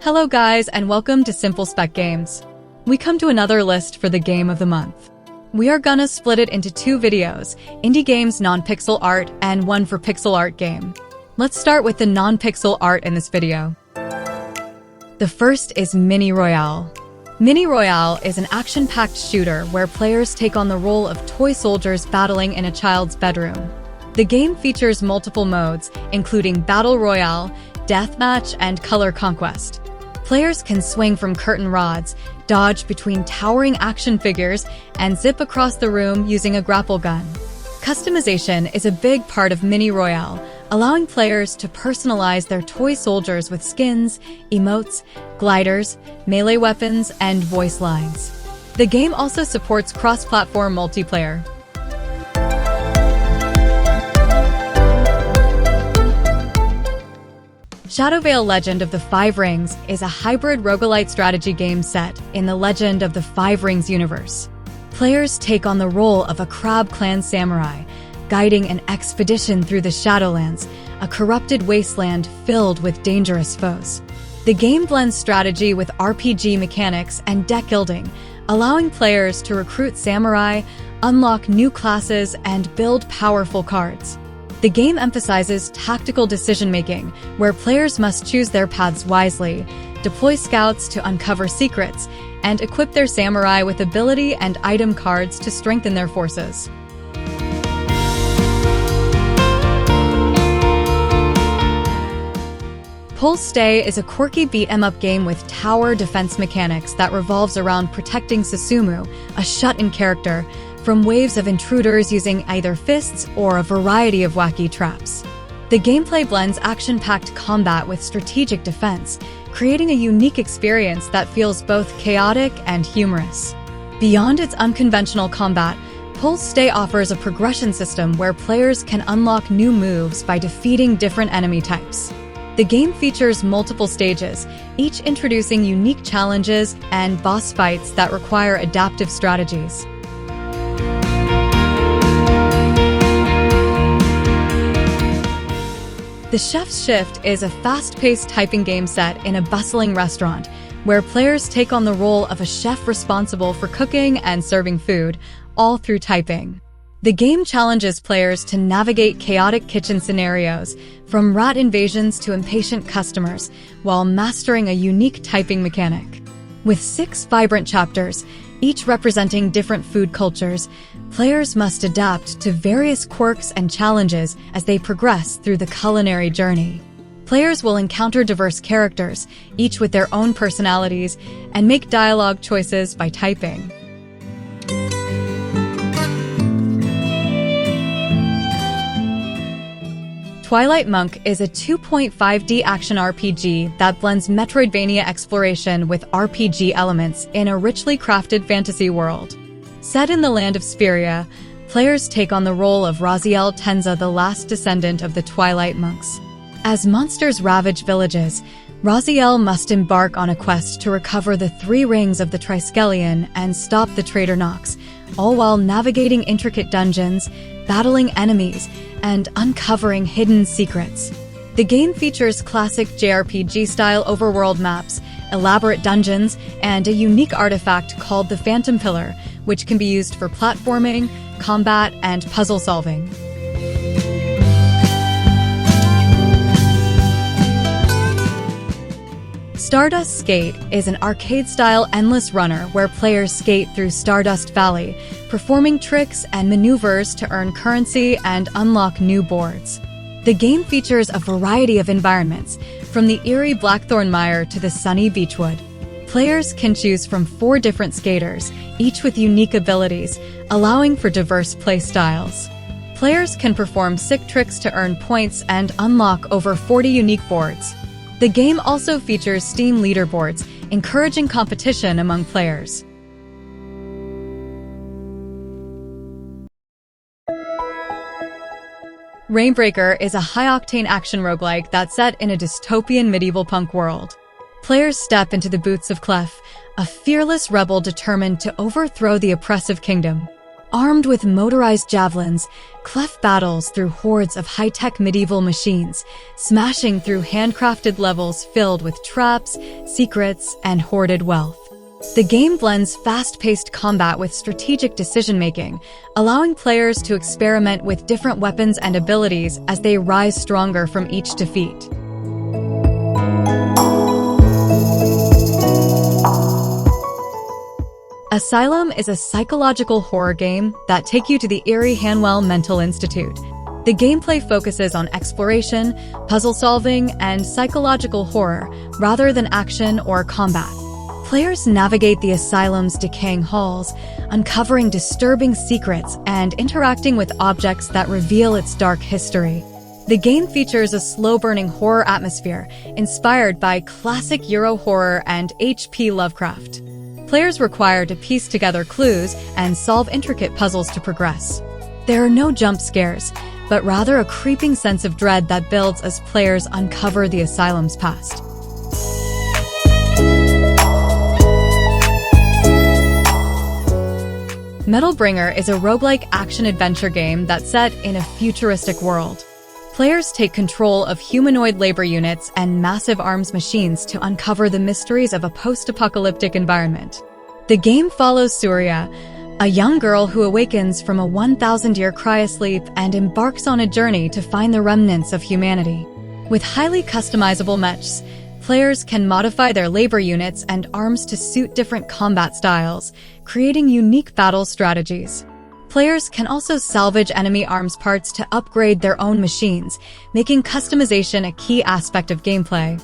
Hello guys and welcome to Simple Spec Games. We come to another list for the game of the month. We are gonna split it into two videos, indie games non-pixel art and one for pixel art game. Let's start with the non-pixel art in this video. The first is Mini Royale. Mini Royale is an action-packed shooter where players take on the role of toy soldiers battling in a child's bedroom. The game features multiple modes, including Battle Royale, Deathmatch, and Color Conquest. Players can swing from curtain rods, dodge between towering action figures, and zip across the room using a grapple gun. Customization is a big part of Mini Royale, allowing players to personalize their toy soldiers with skins, emotes, gliders, melee weapons, and voice lines. The game also supports cross-platform multiplayer. Shadowveil Legend of the Five Rings is a hybrid roguelite strategy game set in the Legend of the Five Rings universe. Players take on the role of a Crab Clan samurai, guiding an expedition through the Shadowlands, a corrupted wasteland filled with dangerous foes. The game blends strategy with RPG mechanics and deck building, allowing players to recruit samurai, unlock new classes, and build powerful cards. The game emphasizes tactical decision-making, where players must choose their paths wisely, deploy scouts to uncover secrets, and equip their samurai with ability and item cards to strengthen their forces. Pull Stay is a quirky beat-em-up game with tower defense mechanics that revolves around protecting Susumu, a shut-in character, from waves of intruders using either fists or a variety of wacky traps. The gameplay blends action-packed combat with strategic defense, creating a unique experience that feels both chaotic and humorous. Beyond its unconventional combat, Pull Stay offers a progression system where players can unlock new moves by defeating different enemy types. The game features multiple stages, each introducing unique challenges and boss fights that require adaptive strategies. The Chef's Shift is a fast-paced typing game set in a bustling restaurant, where players take on the role of a chef responsible for cooking and serving food, all through typing. The game challenges players to navigate chaotic kitchen scenarios, from rat invasions to impatient customers, while mastering a unique typing mechanic. With 6 vibrant chapters, each representing different food cultures, players must adapt to various quirks and challenges as they progress through the culinary journey. Players will encounter diverse characters, each with their own personalities, and make dialogue choices by typing. Twilight Monk is a 2.5D action RPG that blends Metroidvania exploration with RPG elements in a richly crafted fantasy world. Set in the land of Spheria, players take on the role of Raziel Tenza, the last descendant of the Twilight Monks. As monsters ravage villages, Raziel must embark on a quest to recover the 3 rings of the Triskelion and stop the traitor Nox, all while navigating intricate dungeons, battling enemies, and uncovering hidden secrets. The game features classic JRPG-style overworld maps, elaborate dungeons, and a unique artifact called the Phantom Pillar, which can be used for platforming, combat, and puzzle solving. Stardust Skate is an arcade-style endless runner where players skate through Stardust Valley, performing tricks and maneuvers to earn currency and unlock new boards. The game features a variety of environments, from the eerie Blackthorn Mire to the sunny Beechwood. Players can choose from 4 different skaters, each with unique abilities, allowing for diverse play styles. Players can perform sick tricks to earn points and unlock over 40 unique boards. The game also features Steam leaderboards, encouraging competition among players. Reignbreaker is a high-octane action roguelike that's set in a dystopian medieval punk world. Players step into the boots of Clef, a fearless rebel determined to overthrow the oppressive kingdom. Armed with motorized javelins, Clef battles through hordes of high-tech medieval machines, smashing through handcrafted levels filled with traps, secrets, and hoarded wealth. The game blends fast-paced combat with strategic decision-making, allowing players to experiment with different weapons and abilities as they rise stronger from each defeat. ASYLUM is a psychological horror game that takes you to the eerie Hanwell Mental Institute. The gameplay focuses on exploration, puzzle solving, and psychological horror rather than action or combat. Players navigate the asylum's decaying halls, uncovering disturbing secrets and interacting with objects that reveal its dark history. The game features a slow-burning horror atmosphere inspired by classic Euro horror and H.P. Lovecraft. Players require to piece together clues and solve intricate puzzles to progress. There are no jump scares, but rather a creeping sense of dread that builds as players uncover the asylum's past. Metalbringer is a roguelike action-adventure game that's set in a futuristic world. Players take control of humanoid labor units and massive arms machines to uncover the mysteries of a post-apocalyptic environment. The game follows Surya, a young girl who awakens from a 1,000-year cryosleep and embarks on a journey to find the remnants of humanity. With highly customizable mechs, players can modify their labor units and arms to suit different combat styles, creating unique battle strategies. Players can also salvage enemy arms parts to upgrade their own machines, making customization a key aspect of gameplay.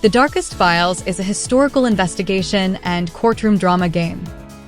The Darkest Files is a historical investigation and courtroom drama game.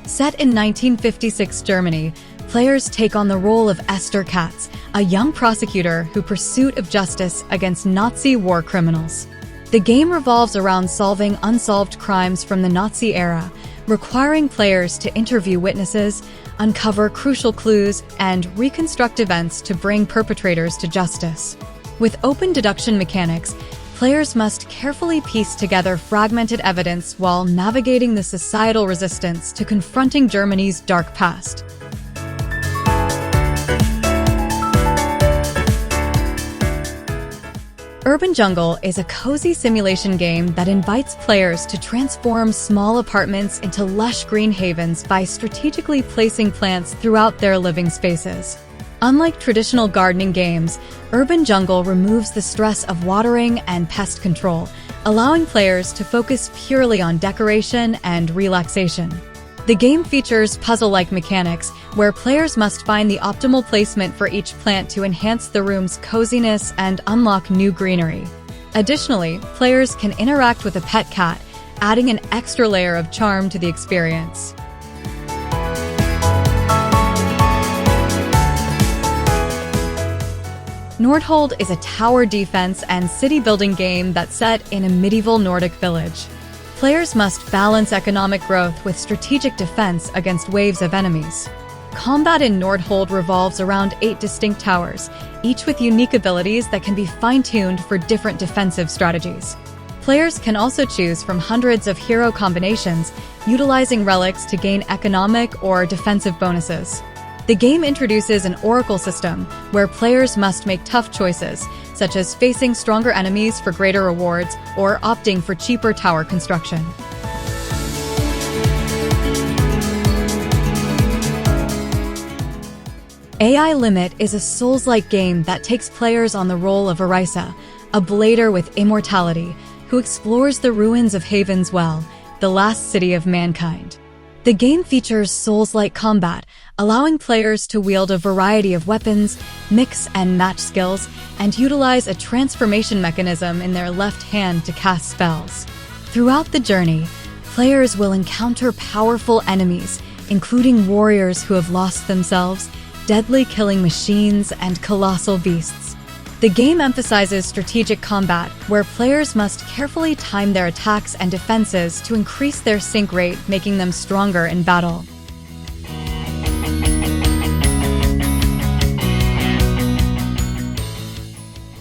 Set in 1956 Germany, players take on the role of Esther Katz, a young prosecutor who pursues justice against Nazi war criminals. The game revolves around solving unsolved crimes from the Nazi era, requiring players to interview witnesses, uncover crucial clues, and reconstruct events to bring perpetrators to justice. With open deduction mechanics, players must carefully piece together fragmented evidence while navigating the societal resistance to confronting Germany's dark past. Urban Jungle is a cozy simulation game that invites players to transform small apartments into lush green havens by strategically placing plants throughout their living spaces. Unlike traditional gardening games, Urban Jungle removes the stress of watering and pest control, allowing players to focus purely on decoration and relaxation. The game features puzzle-like mechanics, where players must find the optimal placement for each plant to enhance the room's coziness and unlock new greenery. Additionally, players can interact with a pet cat, adding an extra layer of charm to the experience. Nordhold is a tower defense and city-building game that's set in a medieval Nordic village. Players must balance economic growth with strategic defense against waves of enemies. Combat in Nordhold revolves around 8 distinct towers, each with unique abilities that can be fine-tuned for different defensive strategies. Players can also choose from hundreds of hero combinations, utilizing relics to gain economic or defensive bonuses. The game introduces an oracle system, where players must make tough choices, such as facing stronger enemies for greater rewards or opting for cheaper tower construction. AI Limit is a Souls-like game that takes players on the role of Arisa, a blader with immortality, who explores the ruins of Haven's Well, the last city of mankind. The game features Souls-like combat, allowing players to wield a variety of weapons, mix and match skills, and utilize a transformation mechanism in their left hand to cast spells. Throughout the journey, players will encounter powerful enemies, including warriors who have lost themselves, deadly killing machines, and colossal beasts. The game emphasizes strategic combat, where players must carefully time their attacks and defenses to increase their sync rate, making them stronger in battle.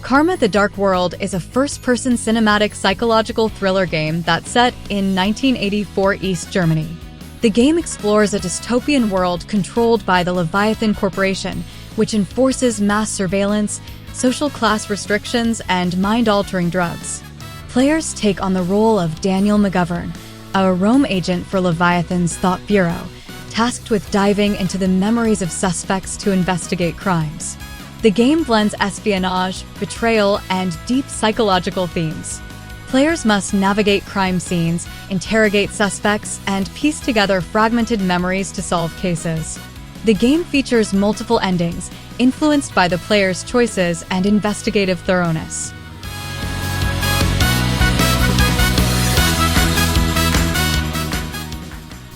Karma: The Dark World is a first-person cinematic psychological thriller game that's set in 1984 East Germany. The game explores a dystopian world controlled by the Leviathan Corporation, which enforces mass surveillance, social class restrictions, and mind-altering drugs. Players take on the role of Daniel McGovern, a Rome agent for Leviathan's Thought Bureau, tasked with diving into the memories of suspects to investigate crimes. The game blends espionage, betrayal, and deep psychological themes. Players must navigate crime scenes, interrogate suspects, and piece together fragmented memories to solve cases. The game features multiple endings, influenced by the player's choices and investigative thoroughness.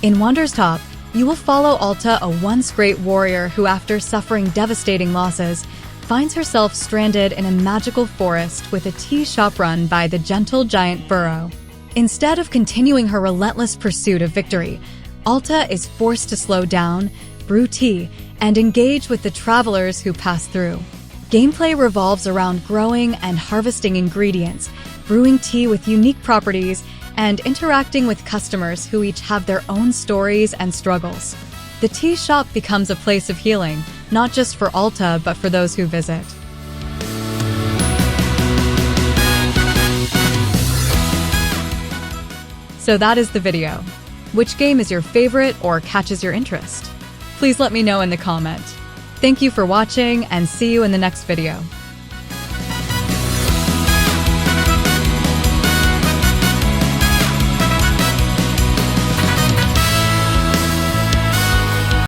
In Wanderstop, you will follow Alta, a once great warrior who, after suffering devastating losses, finds herself stranded in a magical forest with a tea shop run by the gentle giant Burrow. Instead of continuing her relentless pursuit of victory, Alta is forced to slow down, brew tea, and engage with the travelers who pass through. Gameplay revolves around growing and harvesting ingredients, brewing tea with unique properties, and interacting with customers who each have their own stories and struggles. The tea shop becomes a place of healing, not just for Alta, but for those who visit. So that is the video. Which game is your favorite or catches your interest? Please let me know in the comment. Thank you for watching, and see you in the next video.